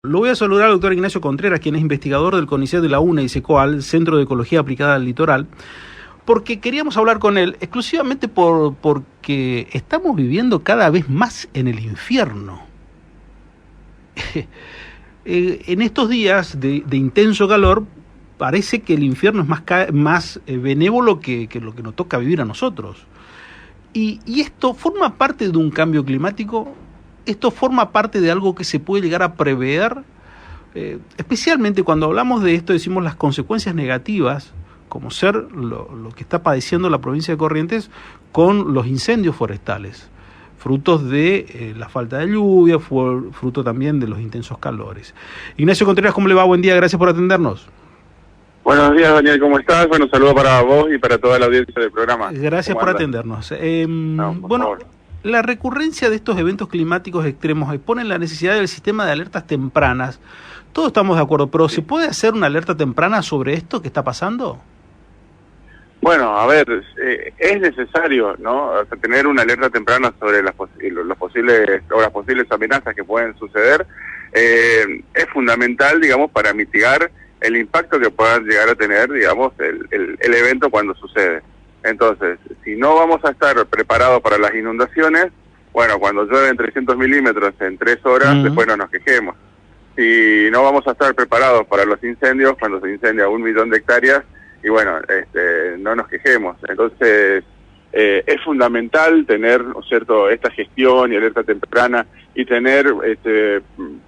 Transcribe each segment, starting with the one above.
Lo voy a saludar al doctor Ignacio Contreras, quien es investigador del CONICET de la UNA y SECOAL, Centro de Ecología Aplicada al Litoral, porque queríamos hablar con él exclusivamente porque estamos viviendo cada vez más en el infierno. En estos días de intenso calor, parece que el infierno es más benévolo que lo que nos toca vivir a nosotros. Y esto forma parte de un cambio climático. Esto forma parte de algo que se puede llegar a prever, especialmente cuando hablamos de esto, decimos las consecuencias negativas, como ser lo que está padeciendo la provincia de Corrientes con los incendios forestales, frutos de la falta de lluvia, fruto también de los intensos calores. Ignacio Contreras, ¿cómo le va? Buen día, gracias por atendernos. Buenos días, Daniel, ¿cómo estás? Bueno, saludo para vos y para toda la audiencia del programa. Gracias por atendernos. Bueno, favor. La recurrencia de estos eventos climáticos extremos expone la necesidad del sistema de alertas tempranas. Todos estamos de acuerdo, pero ¿se puede hacer una alerta temprana sobre esto que está pasando? Bueno, a ver, es necesario, ¿no? O sea, tener una alerta temprana sobre las posibles amenazas que pueden suceder. Es fundamental, digamos, para mitigar el impacto que puedan llegar a tener, digamos, el evento cuando sucede. Entonces, si no vamos a estar preparados para las inundaciones, bueno, cuando llueven 300 milímetros en 3 horas, después no nos quejemos. Si no vamos a estar preparados para los incendios, cuando se incendia 1 millón de hectáreas, y bueno, no nos quejemos. Entonces, es fundamental tener, ¿no es cierto?, esta gestión y alerta temprana, y tener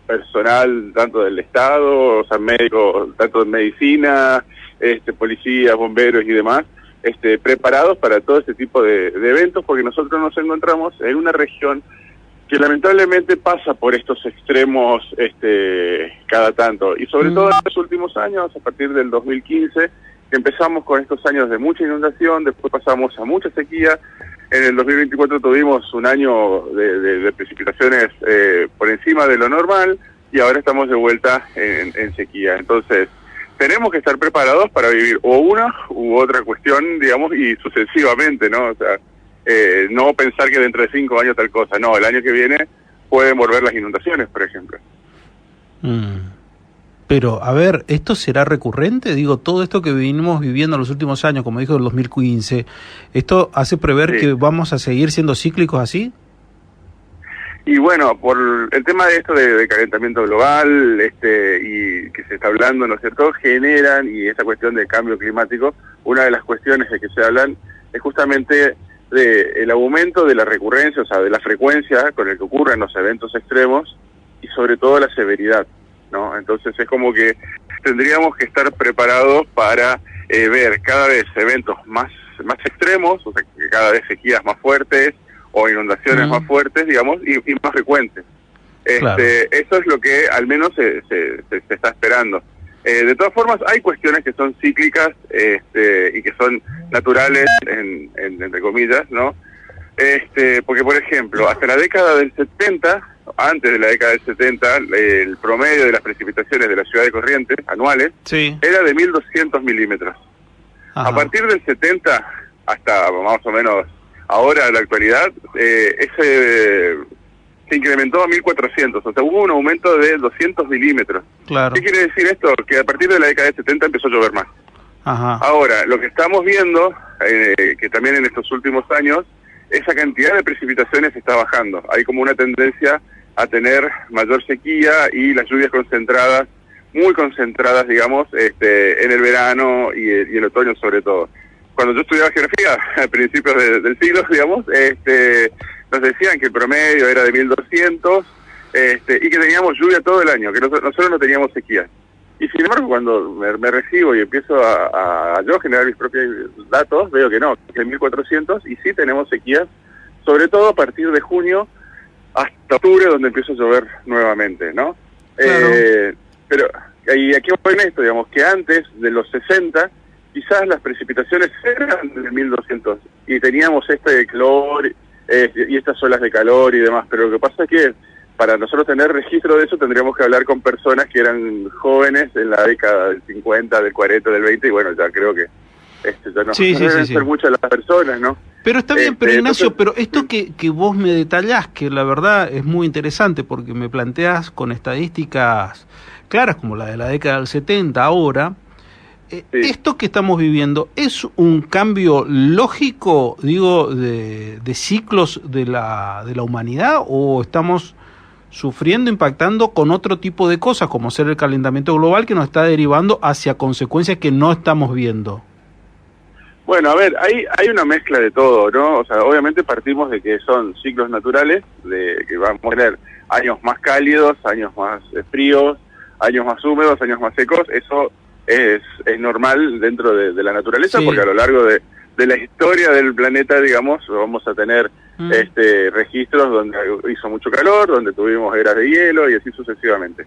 personal tanto del Estado, o sea, médicos, tanto de medicina, policías, bomberos y demás, preparados para todo este tipo de eventos, porque nosotros nos encontramos en una región que lamentablemente pasa por estos extremos cada tanto, y sobre todo en los últimos años, a partir del 2015, que empezamos con estos años de mucha inundación, después pasamos a mucha sequía. En el 2024 tuvimos un año de precipitaciones por encima de lo normal, y ahora estamos de vuelta en sequía. Entonces, tenemos que estar preparados para vivir o una u otra cuestión, digamos, y sucesivamente, ¿no? O sea, no pensar que dentro de 5 años tal cosa. No, el año que viene pueden volver las inundaciones, por ejemplo. Pero, a ver, ¿esto será recurrente? Digo, todo esto que venimos viviendo en los últimos años, como dijo el 2015, ¿esto hace prever que vamos a seguir siendo cíclicos así? Y bueno, por el tema de esto de calentamiento global, y que se está hablando, ¿no es cierto?, generan, y esa cuestión del cambio climático, una de las cuestiones de que se hablan es justamente el aumento de la recurrencia, o sea, de la frecuencia con el que ocurren los eventos extremos, y sobre todo la severidad, ¿no? Entonces es como que tendríamos que estar preparados para ver cada vez eventos más extremos, o sea, que cada vez sequías más fuertes, o inundaciones más fuertes, digamos, y más frecuentes. Claro. Eso es lo que al menos se está esperando. De todas formas, hay cuestiones que son cíclicas y que son naturales, entre comillas, ¿no? Porque, por ejemplo, hasta la década del 70, antes de la década del 70, el promedio de las precipitaciones de la ciudad de Corrientes, anuales, era de 1.200 milímetros. Ajá. A partir del 70 hasta más o menos ahora, en la actualidad, se incrementó a 1.400, o sea, hubo un aumento de 200 milímetros. Claro. ¿Qué quiere decir esto? Que a partir de la década de 70 empezó a llover más. Ajá. Ahora, lo que estamos viendo, que también en estos últimos años, esa cantidad de precipitaciones está bajando. Hay como una tendencia a tener mayor sequía y las lluvias concentradas, muy concentradas, digamos, en el verano y el otoño sobre todo. Cuando yo estudiaba geografía, a principios del siglo, digamos, nos decían que el promedio era de 1.200, y que teníamos lluvia todo el año, que nosotros no teníamos sequía. Y sin embargo, cuando me recibo y empiezo a yo generar mis propios datos, veo que no, que es 1.400, y sí tenemos sequías, sobre todo a partir de junio hasta octubre, donde empieza a llover nuevamente, ¿no? Claro. Pero, y aquí voy en esto, digamos, que antes de los 60, quizás las precipitaciones eran de 1.200 y teníamos calor y estas olas de calor y demás, pero lo que pasa es que para nosotros tener registro de eso tendríamos que hablar con personas que eran jóvenes en la década del 50, del 40, del 20, y bueno, ya creo que ya no deben ser muchas las personas, ¿no? Pero está bien, pero Ignacio, entonces, pero esto que vos me detallás, que la verdad es muy interesante porque me planteás con estadísticas claras como la de la década del 70 ahora, sí. esto que estamos viviendo es un cambio lógico, digo, de ciclos de la humanidad, o estamos sufriendo, impactando con otro tipo de cosas, como ser el calentamiento global, que nos está derivando hacia consecuencias que no estamos viendo. Bueno, a ver, hay una mezcla de todo, ¿no? O sea, obviamente partimos de que son ciclos naturales, de que vamos a tener años más cálidos, años más fríos, años más húmedos, años más secos. Eso es normal dentro de la naturaleza, Sí. porque a lo largo de la historia del planeta, digamos, vamos a tener registros donde hizo mucho calor, donde tuvimos eras de hielo y así sucesivamente.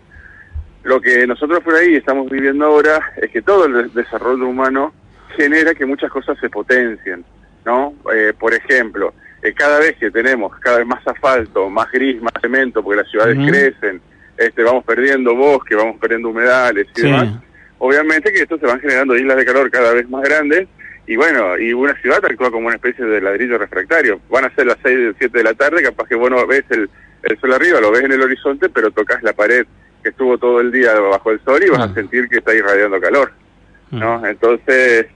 Lo que nosotros por ahí estamos viviendo ahora es que todo el desarrollo humano genera que muchas cosas se potencien, ¿no? Por ejemplo, cada vez que tenemos cada vez más asfalto, más gris, más cemento, porque las ciudades crecen, vamos perdiendo bosque, vamos perdiendo humedales y demás, obviamente que esto se van generando islas de calor cada vez más grandes, y bueno, y una ciudad actúa como una especie de ladrillo refractario. Van a ser las 6, 7 de la tarde, capaz que vos no ves el sol arriba, lo ves en el horizonte, pero tocas la pared que estuvo todo el día bajo el sol y vas a sentir que está irradiando calor, ¿no? Entonces,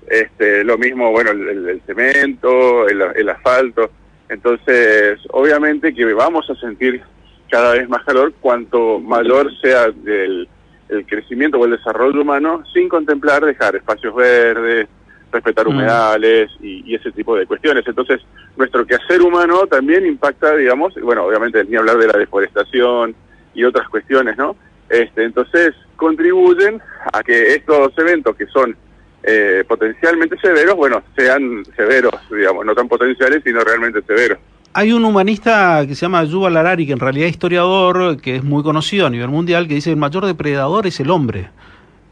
lo mismo, bueno, el cemento, el asfalto. Entonces, obviamente que vamos a sentir cada vez más calor cuanto mayor sea el crecimiento o el desarrollo humano, sin contemplar dejar espacios verdes, respetar humedales y ese tipo de cuestiones. Entonces, nuestro quehacer humano también impacta, digamos, bueno, obviamente ni hablar de la deforestación y otras cuestiones, ¿no? Entonces, contribuyen a que estos eventos que son potencialmente severos, bueno, sean severos, digamos, no tan potenciales, sino realmente severos. Hay un humanista que se llama Yuval Harari, que en realidad es historiador, que es muy conocido a nivel mundial, que dice que el mayor depredador es el hombre.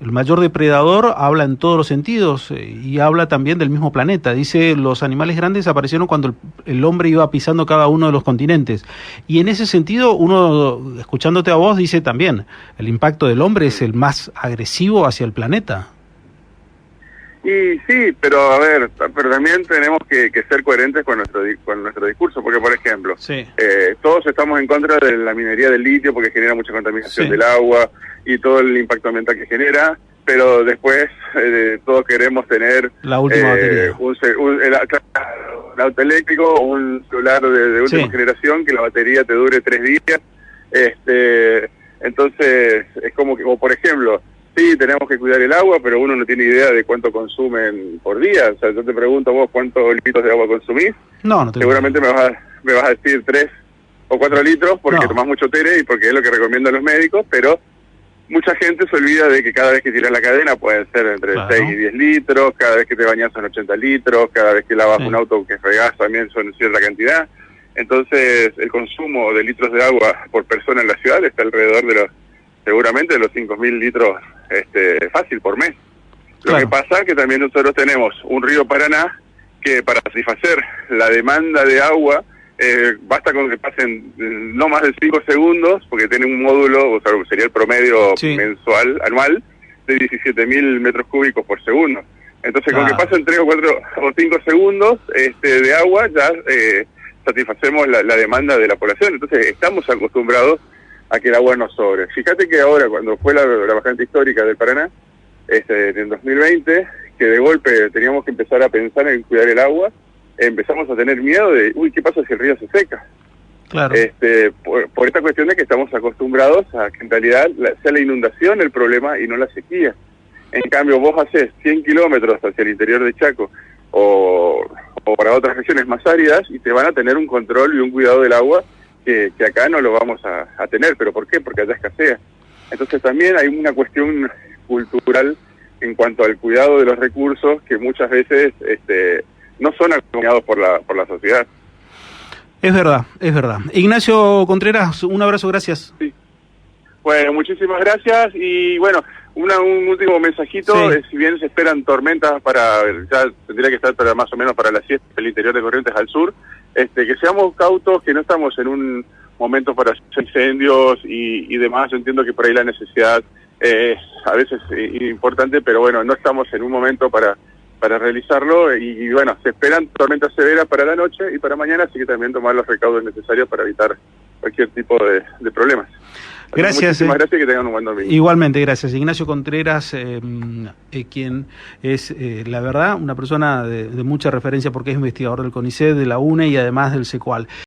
El mayor depredador habla en todos los sentidos y habla también del mismo planeta. Dice, los animales grandes aparecieron cuando el hombre iba pisando cada uno de los continentes. Y en ese sentido, uno, escuchándote a vos, dice también, el impacto del hombre es el más agresivo hacia el planeta. Y sí, pero a ver, pero también tenemos que ser coherentes con nuestro discurso, porque por ejemplo, todos estamos en contra de la minería del litio porque genera mucha contaminación del agua y todo el impacto ambiental que genera, pero después todos queremos tener la última batería. Un auto eléctrico, un celular de última generación, que la batería te dure 3 días. Entonces, es como que, o por ejemplo, sí, tenemos que cuidar el agua, pero uno no tiene idea de cuánto consumen por día. O sea, yo te pregunto vos cuántos litros de agua consumís. No seguramente me vas a decir 3 o 4 litros porque tomás mucho tere y porque es lo que recomiendan los médicos, pero mucha gente se olvida de que cada vez que tiras la cadena pueden ser entre 6 y 10 litros, cada vez que te bañas son 80 litros, cada vez que lavas un auto que fregás también son cierta cantidad. Entonces, el consumo de litros de agua por persona en la ciudad está alrededor de seguramente de los 5.000 litros fácil por mes. Lo que pasa es que también nosotros tenemos un río Paraná que para satisfacer la demanda de agua basta con que pasen no más de 5 segundos, porque tiene un módulo, o sea, sería el promedio anual, de 17.000 metros cúbicos por segundo. Entonces con que pasen 3 o 4 o 5 segundos de agua ya satisfacemos la demanda de la población. Entonces estamos acostumbrados a que el agua nos sobre. Fíjate que ahora, cuando fue la bajante histórica del Paraná, en 2020, que de golpe teníamos que empezar a pensar en cuidar el agua, empezamos a tener miedo de, ¿qué pasa si el río se seca? Claro. Por esta cuestión de que estamos acostumbrados a que en realidad sea la inundación el problema y no la sequía. En cambio, vos haces 100 kilómetros hacia el interior de Chaco o para otras regiones más áridas y te van a tener un control y un cuidado del agua que acá no lo vamos a tener. ¿Pero por qué? Porque allá escasea. Entonces también hay una cuestión cultural en cuanto al cuidado de los recursos que muchas veces no son acompañados por la sociedad. Es verdad, es verdad. Ignacio Contreras, un abrazo, gracias. Sí. Bueno, muchísimas gracias y bueno, un último mensajito, si bien se esperan tormentas ya tendría que estar más o menos para la siesta del interior de Corrientes al sur, que seamos cautos, que no estamos en un momento para incendios y demás. Yo entiendo que por ahí la necesidad es a veces importante, pero bueno, no estamos en un momento para realizarlo y bueno, se esperan tormentas severas para la noche y para mañana, así que también tomar los recaudos necesarios para evitar cualquier tipo de problemas. Gracias. Muchísimas gracias y que tengan un buen domingo. Igualmente, gracias. Ignacio Contreras, quien es, la verdad, una persona de mucha referencia porque es investigador del CONICET, de la UNE y además del CECUAL.